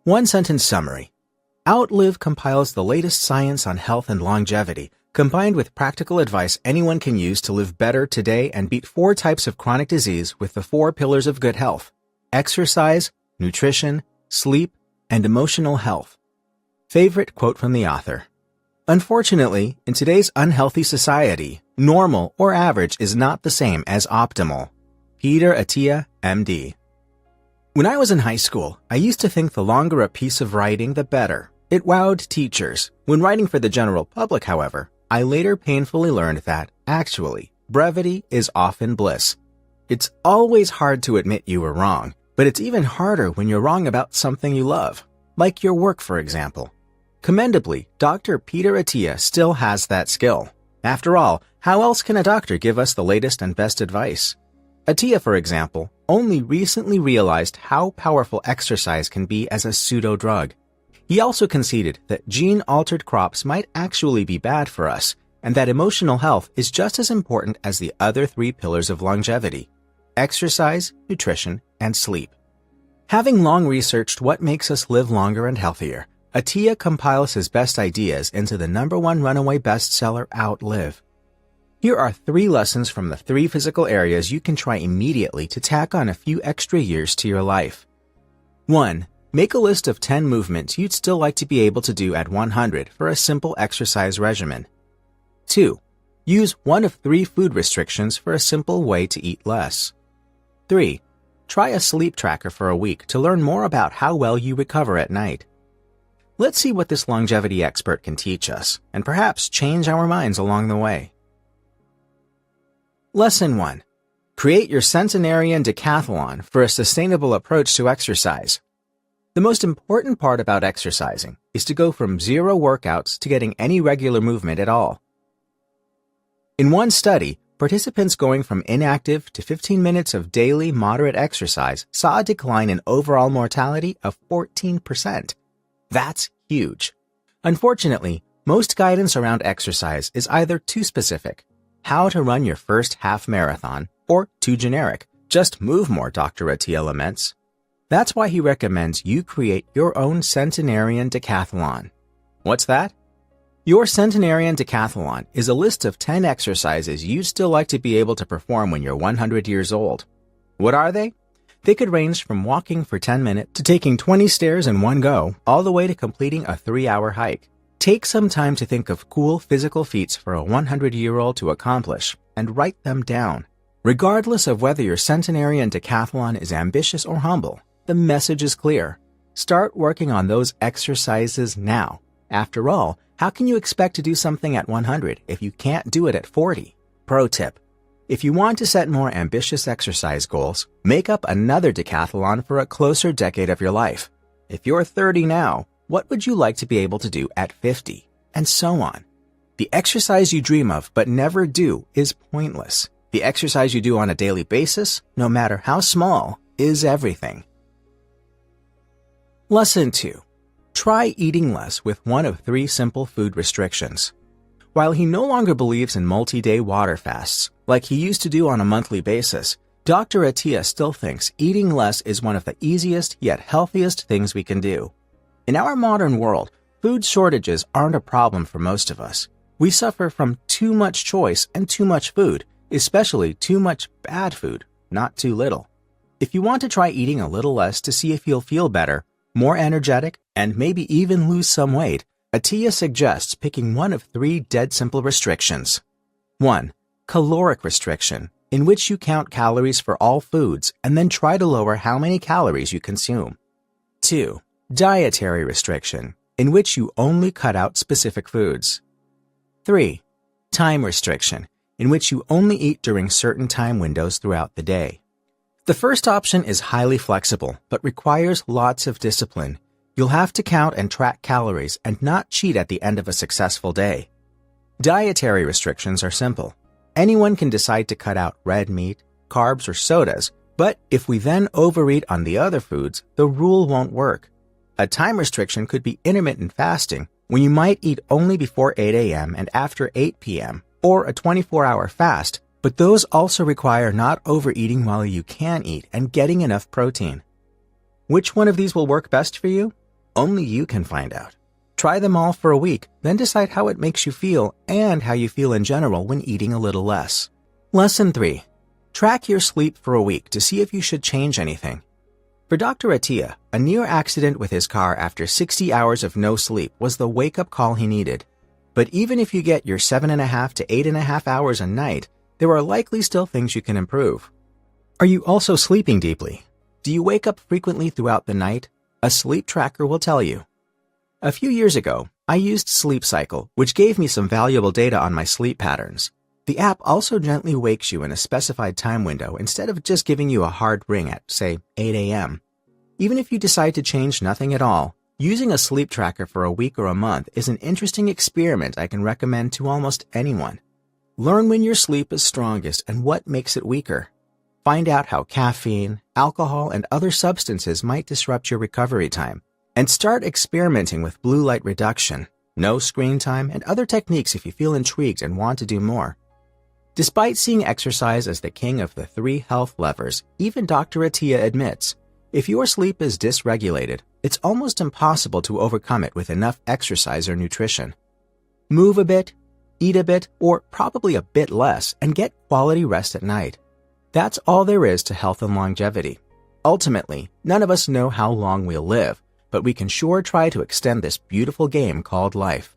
One-sentence summary. Outlive compiles the latest science on health and longevity, combined with practical advice anyone can use to live better today and beat 4 types of chronic disease with the 4 pillars of good health: exercise, nutrition, sleep, and emotional health. Favorite quote from the author. Unfortunately, in today's unhealthy society, normal or average is not the same as optimal. Peter Attia, MD. When I was in high school, I used to think the longer a piece of writing, the better. It wowed teachers. When writing for the general public, however, I later painfully learned that, actually, brevity is often bliss. It's always hard to admit you were wrong, but it's even harder when you're wrong about something you love, like your work, for example. Commendably, Dr. Peter Attia still has that skill. After all, how else can a doctor give us the latest and best advice? Attia, for example, only recently realized how powerful exercise can be as a pseudo-drug. He also conceded that gene-altered crops might actually be bad for us, and that emotional health is just as important as the other 3 pillars of longevity: exercise, nutrition, and sleep. Having long researched what makes us live longer and healthier, Attia compiles his best ideas into the #1 runaway bestseller, Outlive. Here are 3 lessons from the 3 physical areas you can try immediately to tack on a few extra years to your life. 1. Make a list of 10 movements you'd still like to be able to do at 100 for a simple exercise regimen. 2. Use one of 3 food restrictions for a simple way to eat less. 3. Try a sleep tracker for a week to learn more about how well you recover at night. Let's see what this longevity expert can teach us, and perhaps change our minds along the way. Lesson 1. Create your centenarian decathlon for a sustainable approach to exercise. The most important part about exercising is to go from 0 workouts to getting any regular movement at all. In one study, participants going from inactive to 15 minutes of daily moderate exercise saw a decline in overall mortality of 14%. That's huge. Unfortunately, most guidance around exercise is either too specific, how to run your first half marathon, or too generic, just move more, Dr. Attia laments. That's why he recommends you create your own centenarian decathlon. What's that? Your centenarian decathlon is a list of 10 exercises you'd still like to be able to perform when you're 100 years old. What are they? They could range from walking for 10 minutes to taking 20 stairs in one go, all the way to completing a 3-hour hike. Take some time to think of cool physical feats for a 100-year-old to accomplish and write them down. Regardless of whether your centenarian decathlon is ambitious or humble, the message is clear. Start working on those exercises now. After all, how can you expect to do something at 100 if you can't do it at 40? Pro tip. If you want to set more ambitious exercise goals, make up another decathlon for a closer decade of your life. If you're 30 now, what would you like to be able to do at 50? And so on. The exercise you dream of but never do is pointless. The exercise you do on a daily basis, no matter how small, is everything. Lesson 2. Try eating less with one of 3 simple food restrictions. While he no longer believes in multi-day water fasts, like he used to do on a monthly basis, Dr. Attia still thinks eating less is one of the easiest yet healthiest things we can do. In our modern world, food shortages aren't a problem for most of us. We suffer from too much choice and too much food, especially too much bad food, not too little. If you want to try eating a little less to see if you'll feel better, more energetic, and maybe even lose some weight, Attia suggests picking one of 3 dead simple restrictions. 1. Caloric restriction, in which you count calories for all foods and then try to lower how many calories you consume. 2. Dietary restriction, in which you only cut out specific foods. 3. Time restriction, in which you only eat during certain time windows throughout the day. The first option is highly flexible, but requires lots of discipline. You'll have to count and track calories and not cheat at the end of a successful day. Dietary restrictions are simple. Anyone can decide to cut out red meat, carbs, or sodas, but if we then overeat on the other foods, the rule won't work. A time restriction could be intermittent fasting, when you might eat only before 8 a.m. and after 8 p.m., or a 24-hour fast, but those also require not overeating while you can eat and getting enough protein. Which one of these will work best for you? Only you can find out. Try them all for a week, then decide how it makes you feel and how you feel in general when eating a little less. Lesson 3. Track your sleep for a week to see if you should change anything. For Dr. Attia, a near accident with his car after 60 hours of no sleep was the wake-up call he needed. But even if you get your 7.5 to 8.5 hours a night, there are likely still things you can improve. Are you also sleeping deeply? Do you wake up frequently throughout the night? A sleep tracker will tell you. A few years ago, I used Sleep Cycle, which gave me some valuable data on my sleep patterns. The app also gently wakes you in a specified time window instead of just giving you a hard ring at, say, 8 a.m. Even if you decide to change nothing at all, using a sleep tracker for a week or a month is an interesting experiment I can recommend to almost anyone. Learn when your sleep is strongest and what makes it weaker. Find out how caffeine, alcohol, and other substances might disrupt your recovery time. And start experimenting with blue light reduction, no screen time, and other techniques if you feel intrigued and want to do more. Despite seeing exercise as the king of the 3 health levers, even Dr. Attia admits, if your sleep is dysregulated, it's almost impossible to overcome it with enough exercise or nutrition. Move a bit, eat a bit, or probably a bit less, and get quality rest at night. That's all there is to health and longevity. Ultimately, none of us know how long we'll live, but we can sure try to extend this beautiful game called life.